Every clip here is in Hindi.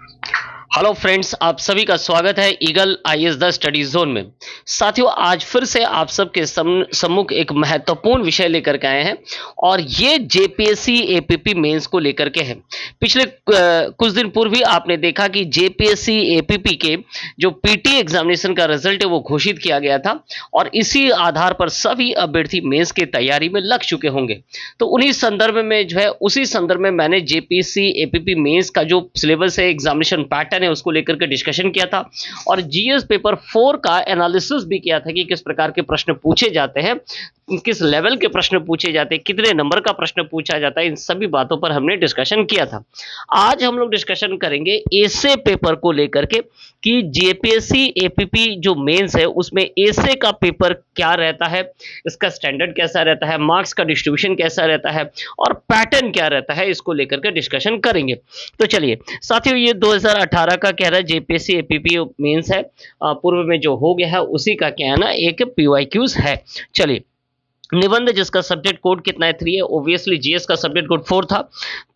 हेलो फ्रेंड्स, आप सभी का स्वागत है eagle IAS the study zone में। साथियों, आज फिर से आप सबके सम्मुख एक महत्वपूर्ण विषय लेकर के आए हैं और ये जेपीएससी एपीपी मेंस को लेकर के है। पिछले कुछ दिन पूर्व ही आपने देखा कि जेपीएससी एपीपी के जो पीटी एग्जामिनेशन का रिजल्ट है वो घोषित किया गया था और इसी आधार पर सभी अभ्यर्थी मेंस की तैयारी में लग चुके होंगे। तो उन्हीं संदर्भ में जो है उसी संदर्भ में मैंने जेपीएससी एपीपी मेंस का जो सिलेबस है, एग्जामिनेशन पैटर्न है, उसको लेकर के डिस्कशन किया था और जीएस पेपर 4 का एनालिसिस भी किया था कि किस प्रकार के प्रश्न पूछे जाते हैं, किस लेवल के प्रश्न पूछे जाते हैं, कितने नंबर का प्रश्न पूछा जाता है। इन सभी बातों पर हमने डिस्कशन किया था। आज हम लोग डिस्कशन करेंगे एसे पेपर को लेकर के कि जेपीएससी एपीपी जो मेंस है उसमें एसे का पेपर क्या रहता है, इसका स्टैंडर्ड कैसा रहता है, मार्क्स का डिस्ट्रीब्यूशन कैसा रहता है और पैटर्न क्या रहता है, इसको लेकर के डिस्कशन करेंगे। तो चलिए साथियों, ये 2018 का कह रहा है जेपीएससी एपीपी मेंस है, पूर्व में जो हो गया है उसी का क्या है ना, एक पीवाईक्यूज है। चलिए, निबंध जिसका सब्जेक्ट कोड कितना है 3 है, ओब्वियसली जीएस का सब्जेक्ट कोड 4 था।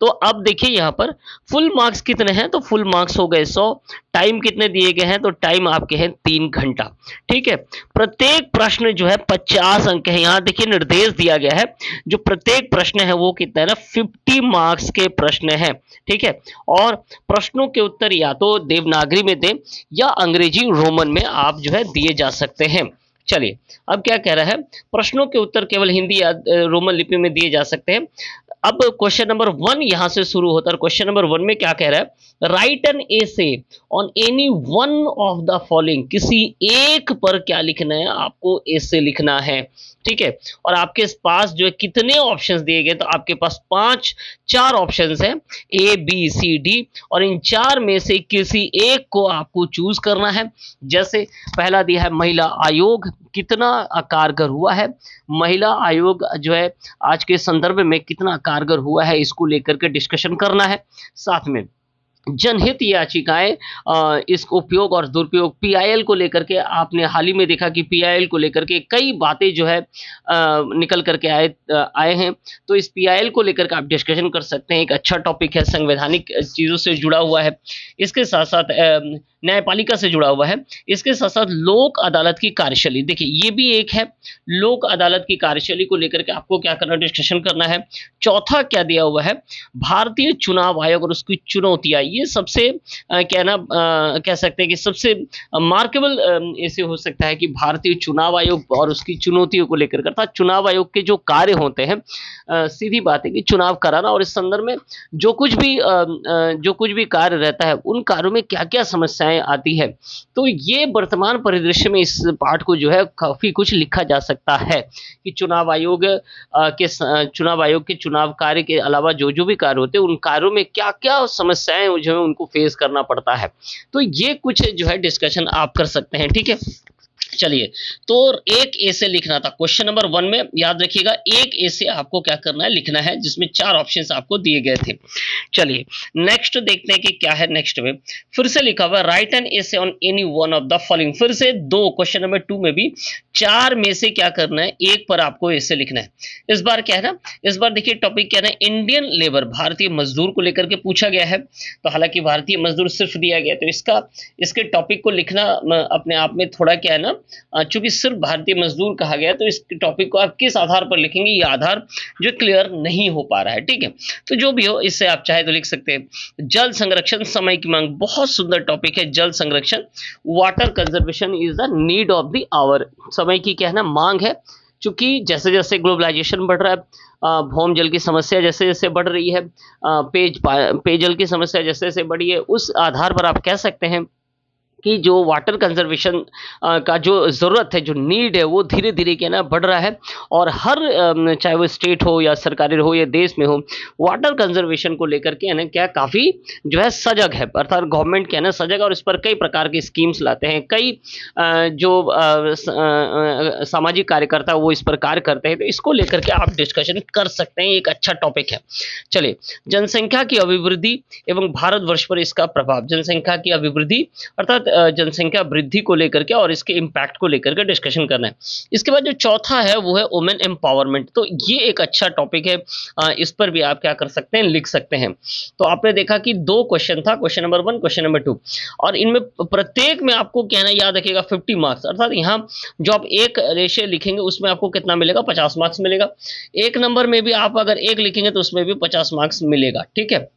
तो अब देखिए यहाँ पर फुल मार्क्स कितने हैं, तो फुल मार्क्स हो गए 100। टाइम कितने दिए गए हैं, तो टाइम आपके हैं 3 घंटा। ठीक है, प्रत्येक प्रश्न जो है 50 अंक है। यहाँ देखिए निर्देश दिया गया है, जो प्रत्येक प्रश्न है वो कितना है ना, 50 मार्क्स के प्रश्न है। ठीक है, और प्रश्नों के उत्तर या तो देवनागरी में दें या अंग्रेजी रोमन में आप जो है दिए जा सकते हैं। चलिए, अब क्या कह रहा है, प्रश्नों के उत्तर केवल हिंदी या रोमन लिपि में दिए जा सकते हैं। अब क्वेश्चन नंबर 1 यहां से शुरू होता है। क्वेश्चन नंबर 1 में क्या कह रहा है, right an essay on any one of the following. किसी एक पर क्या लिखना है, आपको एसे लिखना है। ठीक है, और आपके पास जो है कितने ऑप्शंस दिए गए, तो आपके पास 4 ऑप्शंस हैं, ए बी सी डी, और इन 4 में से किसी एक को आपको चूज करना है। जैसे पहला दिया है महिला आयोग कितना कारगर हुआ है, महिला आयोग जो है आज के संदर्भ में कितना कारगर हुआ है, इसको लेकर के डिस्कशन करना है। साथ में जनहित याचिकाएं, इसको उपयोग और दुरुपयोग, पीआईएल को लेकर के आपने हाल ही में देखा कि पीआईएल को लेकर के कई बातें जो है निकल करके आए हैं। तो इस पीआईएल को लेकर के आप डिस्कशन कर सकते हैं। एक अच्छा टॉपिक है, संवैधानिक चीज़ों से जुड़ा हुआ है। इसके साथ साथ न्यायपालिका से जुड़ा हुआ है। इसके साथ साथ लोक अदालत की कार्यशैली, देखिए ये भी एक है, लोक अदालत की कार्यशैली को लेकर के आपको क्या करना, डिस्कशन करना है। चौथा क्या दिया हुआ है, भारतीय चुनाव आयोग और उसकी चुनौतियां। ये सबसे कहना कह सकते हैं कि सबसे मार्केबल ऐसे हो सकता है कि भारतीय चुनाव आयोग और उसकी चुनौतियों को लेकर, अर्थात चुनाव आयोग के जो कार्य होते हैं, सीधी बात है कि चुनाव कराना और इस संदर्भ में जो कुछ भी कार्य रहता है उन कार्यों में क्या क्या समस्याएं आती है। तो ये वर्तमान परिदृश्य में इस पाठ को जो है काफी कुछ लिखा जा सकता है कि चुनाव आयोग के चुनाव कार्य के अलावा जो जो भी कार्य होते हैं उन कार्यों में क्या क्या समस्याएं जो है उनको फेस करना पड़ता है। तो ये कुछ जो है डिस्कशन आप कर सकते हैं। ठीक है, चलिए, तो एक ऐसे लिखना था क्वेश्चन नंबर 1 में, याद रखिएगा एक ऐसे आपको क्या करना है, लिखना है, जिसमें 4 ऑप्शंस आपको दिए गए थे। चलिए नेक्स्ट देखते हैं कि क्या है। नेक्स्ट में फिर से लिखा हुआ राइट एन ऐसे on any one of the following. फिर से दो, क्वेश्चन नंबर 2 में भी 4 में से क्या करना है, एक पर आपको ऐसे लिखना है। इस बार क्या है ना, इस बार देखिए टॉपिक क्या है, इंडियन लेबर, भारतीय मजदूर को लेकर के पूछा गया है। तो हालांकि भारतीय मजदूर सिर्फ दिया गया, तो इसके टॉपिक को लिखना अपने आप में थोड़ा क्या है ना, चूंकि सिर्फ भारतीय मजदूर कहा गया तो इस टॉपिक को आप किस आधार पर लिखेंगे, ये आधार जो क्लियर नहीं हो पा रहा है। ठीक है, तो जो भी हो, इससे आप चाहे तो लिख सकते हैं। जल संरक्षण समय की मांग, बहुत सुंदर टॉपिक है जल संरक्षण। Water conservation is the need of the hour, समय की क्या है ना, मांग है। चूंकि जैसे जैसे ग्लोबलाइजेशन बढ़ रहा है, भौम जल की समस्या जैसे जैसे बढ़ रही है, पेयजल की समस्या जैसे जैसे बढ़ी है, उस आधार पर आप कह सकते हैं कि जो वाटर कंजर्वेशन का जो ज़रूरत है, जो नीड है, वो धीरे धीरे क्या ना बढ़ रहा है। और हर चाहे वो स्टेट हो या सरकारी हो या देश में हो, वाटर कंजर्वेशन को लेकर के है ना क्या काफ़ी जो है सजग है, अर्थात गवर्नमेंट क्या है ना सजग, और इस पर कई प्रकार की स्कीम्स लाते हैं। कई जो सामाजिक कार्यकर्ता वो इस पर कार्य करते हैं। तो इसको लेकर के आप डिस्कशन कर सकते हैं, एक अच्छा टॉपिक है। चलिए, जनसंख्या की अभिवृद्धि एवं भारतवर्ष पर इसका प्रभाव, जनसंख्या की अभिवृद्धि अर्थात जनसंख्या वृद्धि को लेकर के और इसके इम्पैक्ट को लेकर के डिस्कशन करना है। इसके बाद जो चौथा है वो है वुमेन एम्पावरमेंट। तो ये एक अच्छा टॉपिक है, इस पर भी आप क्या कर सकते हैं, लिख सकते हैं। तो आपने देखा कि 2 क्वेश्चन था, क्वेश्चन नंबर 1, क्वेश्चन नंबर 2, और इनमें प्रत्येक में आपको कहना याद रखिएगा 50 मार्क्स, अर्थात यहाँ जो आप एक रेशियो लिखेंगे उसमें आपको कितना मिलेगा, 50 मार्क्स मिलेगा। एक नंबर में भी आप अगर एक लिखेंगे तो उसमें भी 50 मार्क्स मिलेगा। ठीक है,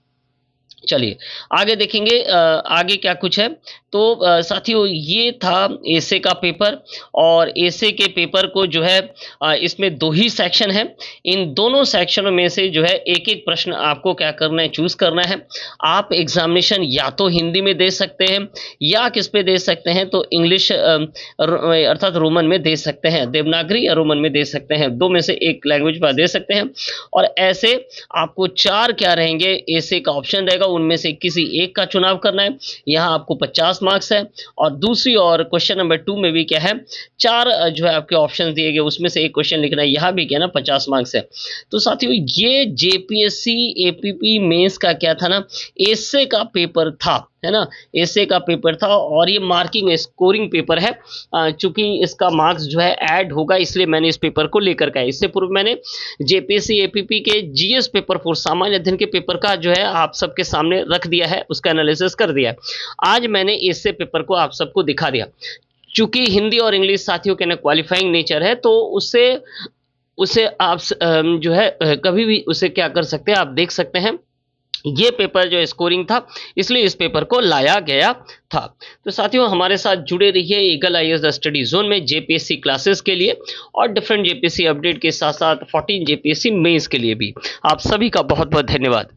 चलिए आगे देखेंगे आगे क्या कुछ है। तो साथियों ये था एसे का पेपर, और एसे के पेपर को जो है इसमें 2 ही सेक्शन है। इन दोनों सेक्शनों में से जो है एक एक प्रश्न आपको क्या करना है, चूज करना है। आप एग्जामिनेशन या तो हिंदी में दे सकते हैं या किस पे दे सकते हैं, तो इंग्लिश अर्थात रोमन में दे सकते हैं, देवनागरी या रोमन में दे सकते हैं, 2 में से एक लैंग्वेज पर दे सकते हैं। और ऐसे आपको 4 क्या रहेंगे, एसे का ऑप्शन रहेगा, उनमें से किसी एक का चुनाव करना है। यहाँ आपको 50 मार्क्स है, और दूसरी और क्वेश्चन नंबर 2 में भी क्या है, 4 जो है आपके ऑप्शन दिए गए, उसमें से एक क्वेश्चन लिखना है। यहाँ भी क्या ना 50 मार्क्स है। तो साथियों ये जेपीएससी एपीपी मेंस का क्या था ना, एसे का पेपर था, है ना, एसे का पेपर था, और ये मार्किंग स्कोरिंग पेपर है। चूंकि इसका मार्क्स जो है ऐड होगा, इसलिए मैंने इस पेपर को लेकर के आया। इससे पूर्व मैंने जेपीएससी एपीपी के जीएस पेपर 4 सामान्य अध्ययन के पेपर का जो है आप सबके सामने रख दिया है, उसका एनालिसिस कर दिया है। आज मैंने एसे पेपर को आप सबको दिखा दिया। चूंकि हिंदी और इंग्लिश साथियों के ना क्वालिफाइंग नेचर है, तो उसे आप जो है कभी भी उसे क्या कर सकते हैं, आप देख सकते हैं। ये पेपर जो स्कोरिंग था, इसलिए इस पेपर को लाया गया था। तो साथियों हमारे साथ जुड़े रहिए eagle IAS the study zone में जेपीएससी क्लासेस के लिए, और डिफरेंट जेपीएससी अपडेट के साथ साथ 14 जेपीएससी मेंस के लिए भी। आप सभी का बहुत बहुत धन्यवाद।